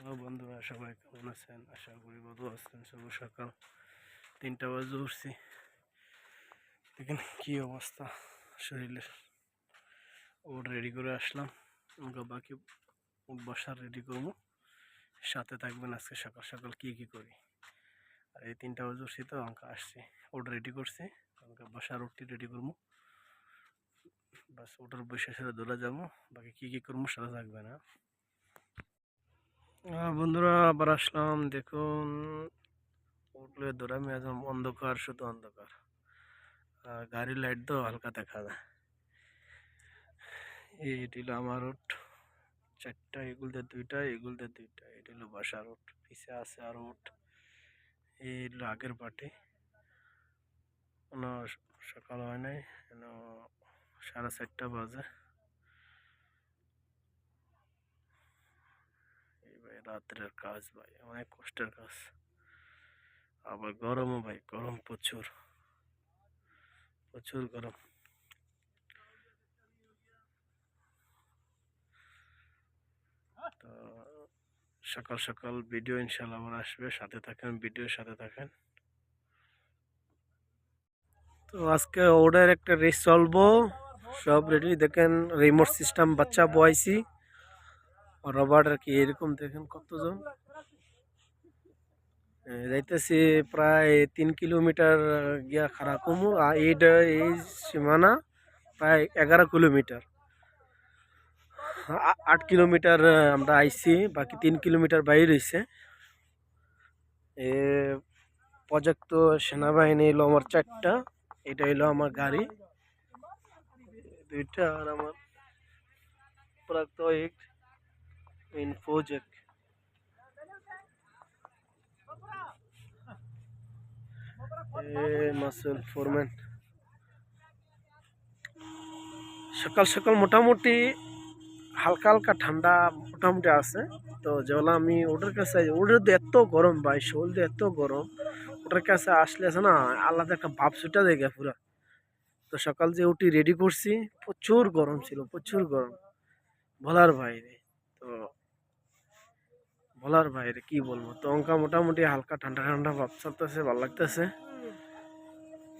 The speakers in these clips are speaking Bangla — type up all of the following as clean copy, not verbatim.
হ্যালো বন্ধুরা, সবাই কেমন আছেন? আশা করি ভালো আছেন। শুভ সকাল, 3টা বাজে উঠছি। দেখেন কি অবস্থা শরীরের। ওট রেডি করে আসলাম, আমাকে বাকি উঠ বসার রেডি করবো। সাথে থাকবেন আজকে সকাল সকাল কি করি। আর এই 3টা বাজে উঠছি তো আমাকে আসছি, ওট রেডি করছি, আমাকে বসার উঠটি রেডি করবো। বাস ওটার বসে সাথে দৌড়া যাবো, বাকি কি করবো সাথে থাকবে না। বন্ধুরা আবার আসলাম। দেখুন উঠলে দৌড়ামি, একদম অন্ধকার, শুধু অন্ধকার। গাড়ির লাইট তো হালকা দেখা যায়। এটি হলো আমার রোড, 4টা, এগুলতে 2টা, এগুলতে 2টা। এটি হলো বাসা রোড, পিছিয়ে আছে আর রোড। এই হলো আগের পার্টি। কোনো সকাল হয় নাই, 4:30 বাজে। এই ভাই রাত্রের কাজ, ভাই অনেক কষ্টের কাজ। আবার গরমও ভাই, গরম প্রচুর প্রচুর গরম। তো সকাল সকাল ভিডিও ইনশাল্লাহ আমার আসবে, সাথে থাকেন, ভিডিওর সাথে থাকেন। তো আজকে ওদের একটা রেস চলবো, সব রেডি। দেখেন রিমোট সিস্টেম বাচ্চা বয়সি রবার্ট আর কি, এরকম দেখেন কতজন যাইতেছি। প্রায় 3 কিলোমিটার গিয়া খাড়া কমু। আর এই সীমানা প্রায় 11 কিলোমিটার, 8 কিলোমিটার আমরা আইছি, বাকি 3 কিলোমিটার বাইরে হয়েছে। এ প্রজেক্ট সেনাবাহিনী হলো আমার 4টা, এটা হলো আমার গাড়ি 2টা, আর আমার প্রাক্তনিক ইনফোজেক। মাসুল ফোরম্যান। সকাল সকাল মোটামুটি হালকা হালকা ঠান্ডা মোটামুটি আছে। তো যেগুলো আমি ওটার কাছে, ওটার তো এত গরম ভাই, শরীর তো এত গরম। ওটার কাছে আসলে আছে না, আলাদা একটা ভাব ছুটা দেখে পুরা। তো সকাল যে উঠি রেডি করছি, প্রচুর গরম ছিল, প্রচুর গরম, বলার বাইরে। তো বলার বাইরে কি বলবো। তো অঙ্কা মোটামুটি হালকা ঠান্ডা ঠান্ডা ভাব চলতেছে, ভালো লাগতেছে।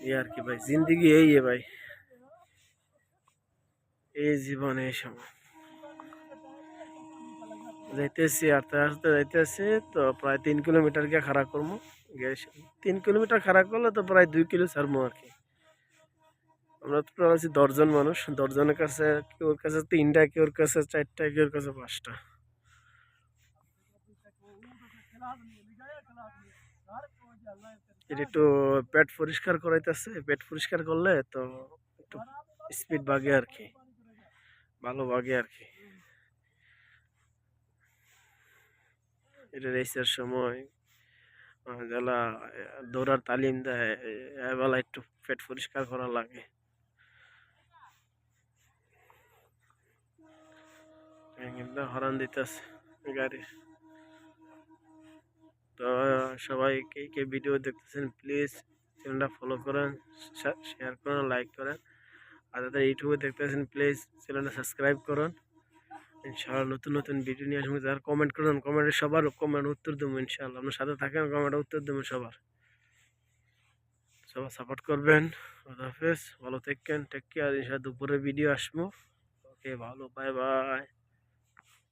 এই আর কি ভাই, জিন্দিগি এই ভাই, এই জীবনে এই সময় যাইতেছি, আস্তে আস্তে যাইতেছি। তো প্রায় 3 কিলোমিটার গিয়ে খাড়া করবো। 3 কিলোমিটার খাড়া করলে তো প্রায় 2 কিলো ছাড়বো আর কি। আমরা তো আছি 10জন মানুষ, 10জনের কাছে কেউর কাছে 3টা, কেউর কাছে 4টা, কেউর কাছে 5টা। এটা একটু পেট পরিষ্কার করাইতেছে, পেট পরিষ্কার করলে তো একটু স্পিড বাগে আর কি, ভালো বাগে আর কি। এটা রেসের সময় যারা দৌড়ার তালিম দেয়, এবেলা একটু পেট পরিষ্কার করা লাগে। কিন্তু হরান দিতেছে গাড়ির। তো সবাই কে ভিডিও দেখতেছেন প্লিজ চ্যানেলটা ফলো করেন, শেয়ার করেন, লাইক করেন। আর যারা ইউটিউবে দেখতেছেন প্লিজ চ্যানেলটা সাবস্ক্রাইব করুন। ইনশাআল্লাহ নতুন নতুন ভিডিও নিয়ে আসবো। যারা কমেন্ট করেন, কমেন্টে সবার কমেন্ট উত্তর দেবো ইনশাআল্লাহ। আপনার সাথে থাকেন, কমেন্টে উত্তর দেবো সবার। সবাই সাপোর্ট করবেন। আল্লাহ হাফেজ, ভালো থাকেন, টেক কেয়ার। ইনশাআল্লাহ দুপুরে ভিডিও আসবো। ওকে, ভালো, বাই বাই।